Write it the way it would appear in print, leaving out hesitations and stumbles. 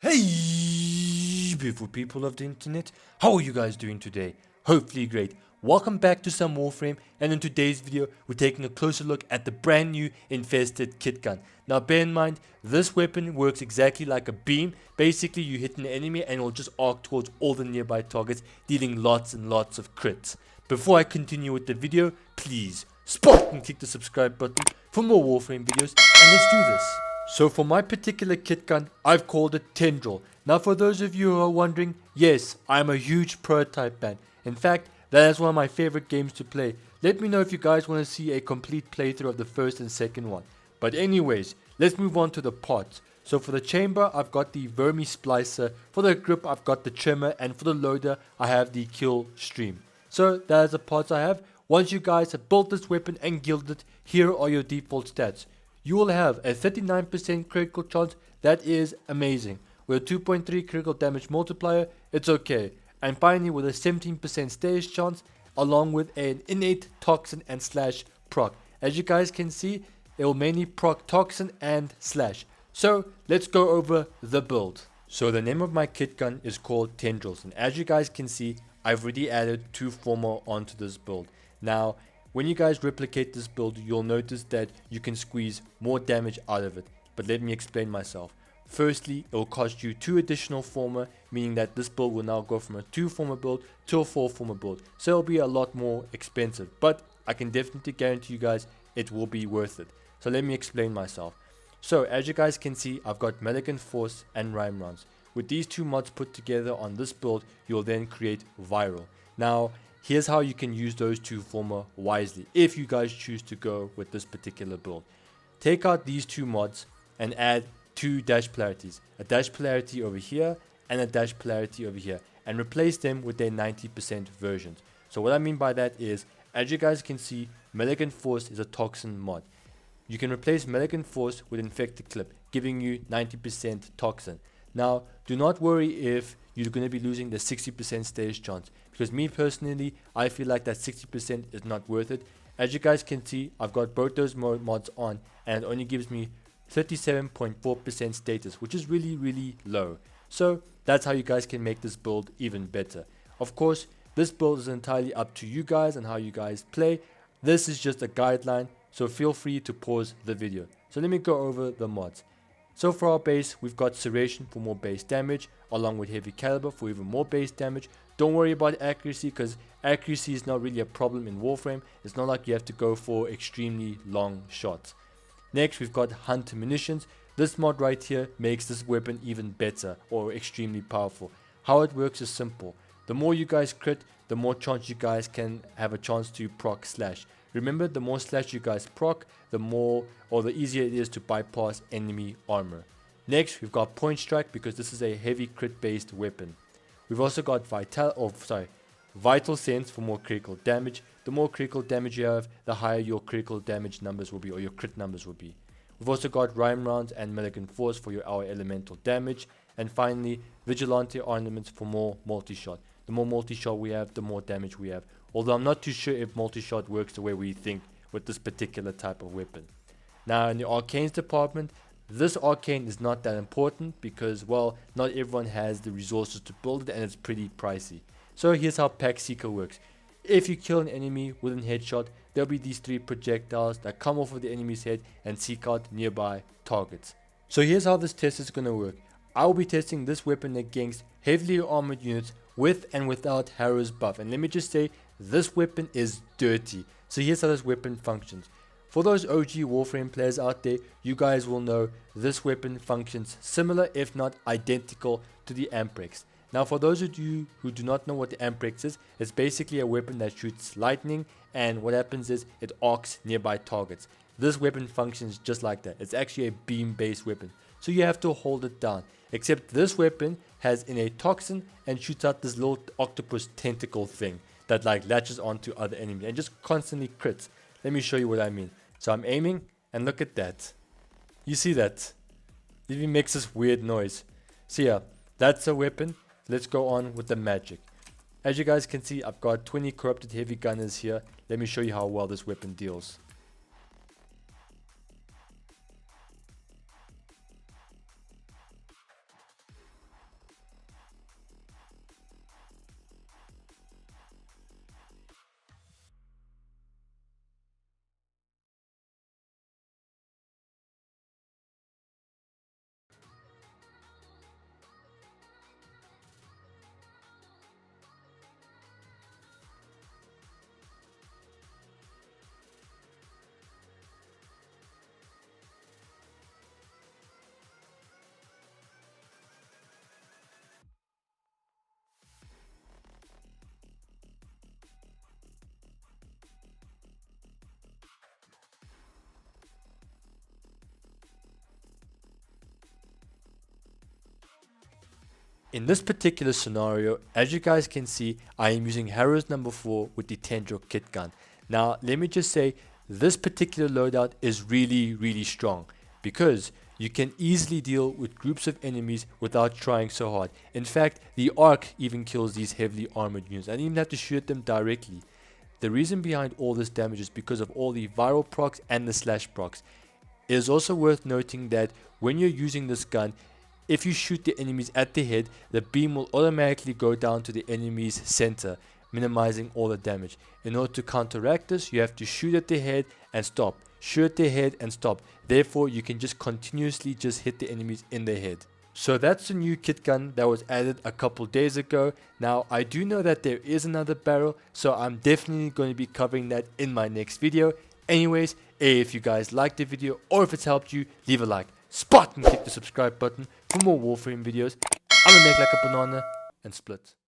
Hey, beautiful people of the internet, how are you guys doing today? Hopefully great. Welcome back to some Warframe, and in today's video, we're taking a closer look at the brand new Infested Kitgun. Now bear in mind, this weapon works exactly like a beam. Basically, you hit an enemy and it will just arc towards all the nearby targets, dealing lots and lots of crits. Before I continue with the video, please spot and click the subscribe button for more Warframe videos, and let's do this. So for my particular kit gun, I've called it Tendril. Now for those of you who are wondering, yes, I'm a huge prototype fan. In fact, that is one of my favorite games to play. Let me know if you guys want to see a complete playthrough of the first and second one. But anyways, let's move on to the parts. So for the chamber, I've got the Vermsplicer. For the grip, I've got the trimmer. And for the loader, I have the kill stream. So that is the parts I have. Once you guys have built this weapon and gilded it, here are your default stats. You will have a 39% critical chance. That is amazing. With a 2.3 critical damage multiplier, it's okay. And finally with a 17% stage chance, along with an innate toxin and slash proc. As you guys can see, it will mainly proc toxin and slash. So let's go over the build. So the name of my kit gun is called Tendrils, and as you guys can see, I've already added 2 former onto this build. Now when you guys replicate this build, you'll notice that you can squeeze more damage out of it. But let me explain myself. Firstly, it will cost you 2 additional former, meaning that this build will now go from a 2 former build to a 4 former build. So it'll be a lot more expensive, but I can definitely guarantee you guys it will be worth it. So let me explain myself. So as you guys can see, I've got Malignant Force and Rhyme Rounds. With these 2 mods put together on this build, you'll then create Viral. Now, here's how you can use those 2 former wisely if you guys choose to go with this particular build. Take out these 2 mods and add 2 dash polarities. A dash polarity over here and a dash polarity over here, and replace them with their 90% versions. So what I mean by that is, as you guys can see, Malignant Force is a toxin mod. You can replace Malignant Force with Infected Clip, giving you 90% toxin. Now, do not worry if you're going to be losing the 60% stage chance, because me personally, I feel like that 60% is not worth it. As you guys can see, I've got both those mods on, and it only gives me 37.4% status, which is really low. So that's how you guys can make this build even better. Of course, this build is entirely up to you guys and how you guys play. This is just a guideline, so feel free to pause the video. So let me go over the mods. So for our base, we've got Serration for more base damage, along with Heavy Caliber for even more base damage. Don't worry about accuracy, because accuracy is not really a problem in Warframe. It's not like you have to go for extremely long shots. Next, we've got Hunt Munitions. This mod right here makes this weapon even better, or extremely powerful. How it works is simple. The more you guys crit, the more chance you guys can have a chance to proc slash. Remember, the more slash you guys proc, the more or the easier it is to bypass enemy armor. Next, we've got Point Strike, because this is a heavy crit based weapon. We've also got Vital Sense for more critical damage. The more critical damage you have, the higher your critical damage numbers will be, or your crit numbers will be. We've also got Rhyme Rounds and Malignant Force for our elemental damage. And finally, Vigilante Ornaments for more multi-shot. The more multi-shot we have, the more damage we have. Although I'm not too sure if multi-shot works the way we think with this particular type of weapon. Now in the arcanes department, this arcane is not that important because, well, not everyone has the resources to build it and it's pretty pricey. So here's how Pack Seeker works. If you kill an enemy with a headshot, there'll be these 3 projectiles that come off of the enemy's head and seek out nearby targets. So here's how this test is going to work. I will be testing this weapon against heavily armored units with and without Harrow's buff, and let me just say, this weapon is dirty. So here's how this weapon functions. For those OG Warframe players out there, you guys will know this weapon functions similar if not identical to the Amprex. Now for those of you who do not know what the Amprex is, it's basically a weapon that shoots lightning, and what happens is it arcs nearby targets. This weapon functions just like that. It's actually a beam based weapon, so you have to hold it down. Except this weapon has innate toxin and shoots out this little octopus tentacle thing that like latches onto other enemies and just constantly crits. Let me show you what I mean. So I'm aiming and look at that. You see that? It even makes this weird noise. So yeah, that's a weapon. Let's go on with the magic. As you guys can see, I've got 20 corrupted heavy gunners here. Let me show you how well this weapon deals. In this particular scenario, as you guys can see, I am using Harrow's number 4 with the Tendril kit gun. Now, let me just say, this particular loadout is really strong because you can easily deal with groups of enemies without trying so hard. In fact, the arc even kills these heavily armored units. I didn't even have to shoot them directly. The reason behind all this damage is because of all the viral procs and the slash procs. It is also worth noting that when you're using this gun, if you shoot the enemies at the head, the beam will automatically go down to the enemy's center, minimizing all the damage. In order to counteract this, you have to shoot at the head and stop. Shoot at the head and stop. Therefore, you can just continuously just hit the enemies in the head. So that's the new kit gun that was added a couple days ago. Now, I do know that there is another barrel, so I'm definitely going to be covering that in my next video. Anyways, if you guys liked the video or if it's helped you, leave a like. Spot and click the subscribe button for more Warframe videos. I'm gonna make like a banana and split.